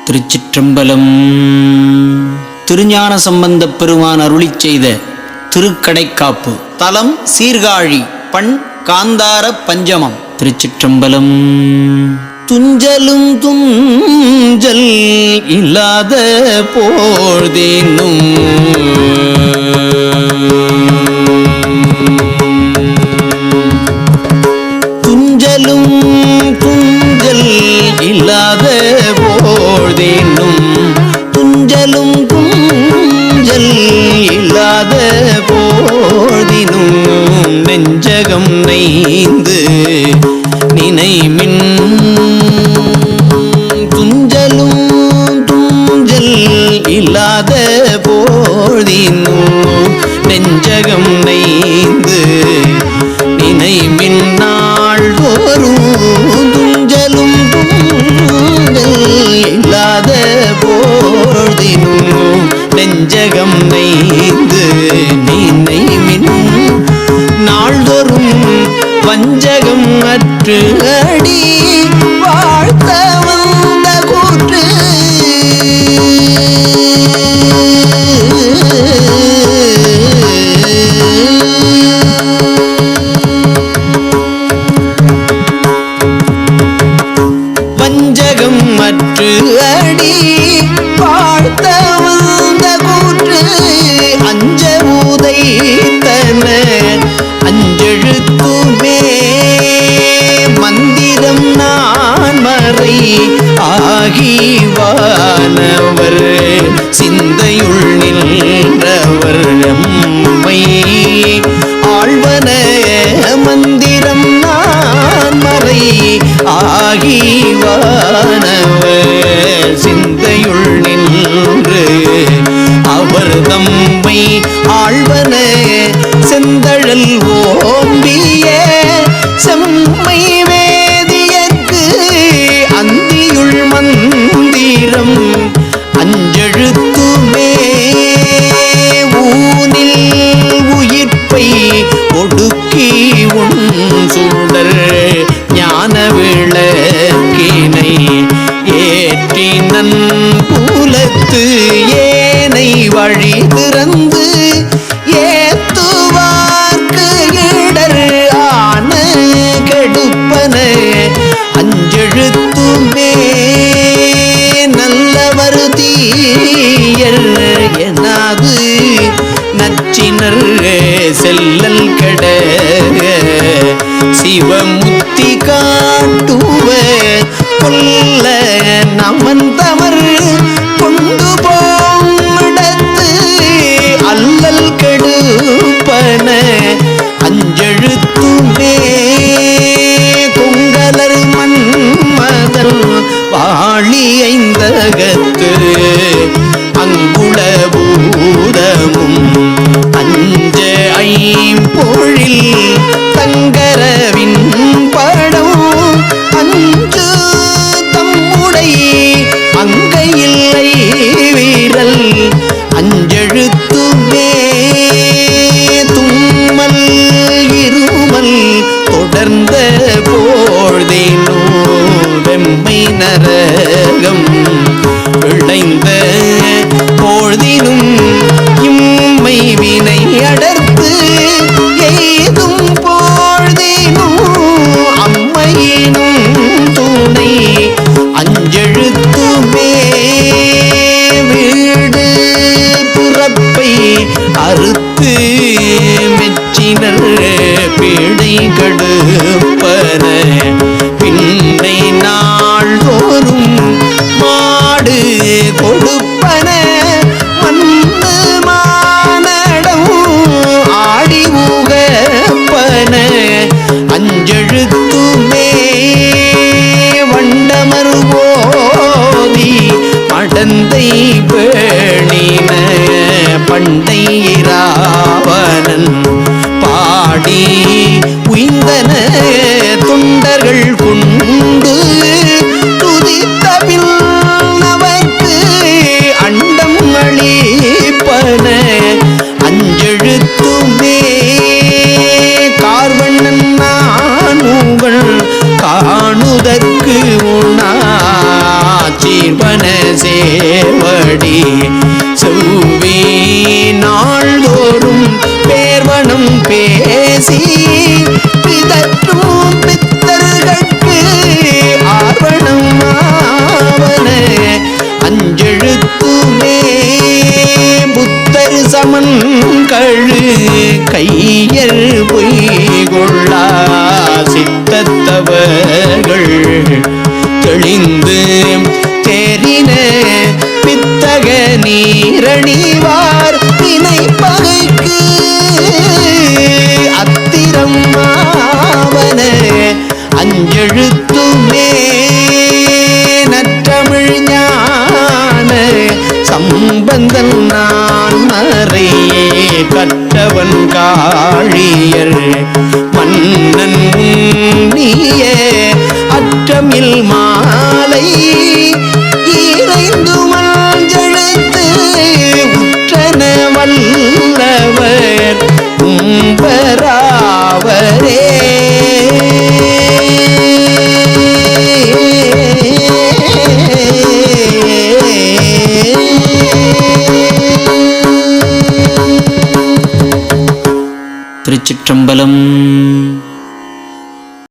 திருச்சிற்றம்பலம். திருஞான சம்பந்தப் பெருமான் அருளிச் செய்த திருக்கடைக்காப்பு. தலம் சீர்காழி. பண் காந்தார பஞ்சமம். திருச்சிற்றம்பலம். துஞ்சலும் துஞ்சல் இல்லாத போழ்தேனும் துஞ்சலும் துஞ்சல் இல்லாத போழ்தேனும் துஞ்சலும் துஞ்சல் இல்லாத போழ்தினும் நெஞ்சகம் நைந்து நினைமின் துஞ்சலும் துஞ்சல் இல்லாத போழ்தினும் நெஞ்சகம் நைந்து நினைமின் நாள்தோறும் துஞ்சலும் துஞ்சல் இல்லாத போழ்தினும் நெஞ்சகம் நைந்து நினைமின் நாள்தோறும் வஞ்சகம் அற்று அடி வாழ்த்த வந்த கூற்று வஞ்சகம் அற்று அடி வாழ்த்த வந்த கூற்று அஞ்ச உதைத்தன அஞ்செழுத்துமே மந்திரம் நான் மறை ஆகிவானவர் சிந்தையுள் நின்றவர் எம்மை ஆழ்வன மந்திரம் நான் மறை ஆகிவானவர் சிந்தையுள் நின்று அவர் தம்மை ஆழ்வன செந்தழல் ஓம்பிய செம்மை வேதியற்கு அந்தியுள் மந்திரம் அஞ்செழுத்துமே ஊனில் உயிர்ப்பை ஒடுக்கி உன் சுடர் ஞான விளக்கினை ஏற்றினன் பூலத்து ஏனை வழி திறந்து ஏத்துவார்க்கு இடர் ஆன கெடுப்பன அஞ்செழுத்துமே நல்லவர் தீயர் எனாது நச்சினர் செல்லல் கெட சிவமுத்தி காட்டுவ கொல்ல நமன் தமர் கொண்டு போடத்து அல்லல் கெடுப்பன அஞ்செழுத்துமே கொங்கலர் மன்மதல் வாழி ஐந்தகத்து அங்குள பூதமும் அஞ்ச ஐம்பொழில் தங்கரவின் படம் அஞ்சு தம்முடை அங்கையில்லை வீரல் அஞ்செழுத்துமே தும்மல் இருமல் தொடர்ந்த போழ்தேனோ வெம்மை நரகம் விளைந்த போழ்தினும் இம்மை வினை அடர்த்து எய்தும் போழ்தினும் அம்மையினும் துணை அஞ்செழுத்துமே வீடு புறப்பை அறுத்து மெச்சினர் பீடை கடுப்பன பின்னை நாள்தோறும் சேவடி செவ்வி நாள்தோறும் பேர்வனம் பேசி பிதற்றும் பித்தர்களுக்கு ஆர்வணம் ஆவன அஞ்செழுத்துமே புத்தர் சமன் கழு கையல் பொய்கொள்ளா சித்தத்தவர்கள் தெளிந்து தேறின பித்தக நீரணிவார் வினை பகைக்கு அத்திரம் ஆவன அஞ்செழுத்துமே நற்றமிழ் ஞான சம்பந்தன் நான் மறையே கற்றவன் காழியர் மன்னன் உண்ணிய அற்றமில் மாலை ஈரைந்து மஞ்செழுத்து உற்றன வல்லவர் கும்பராவரே. திருச்சிற்றம்பலம்.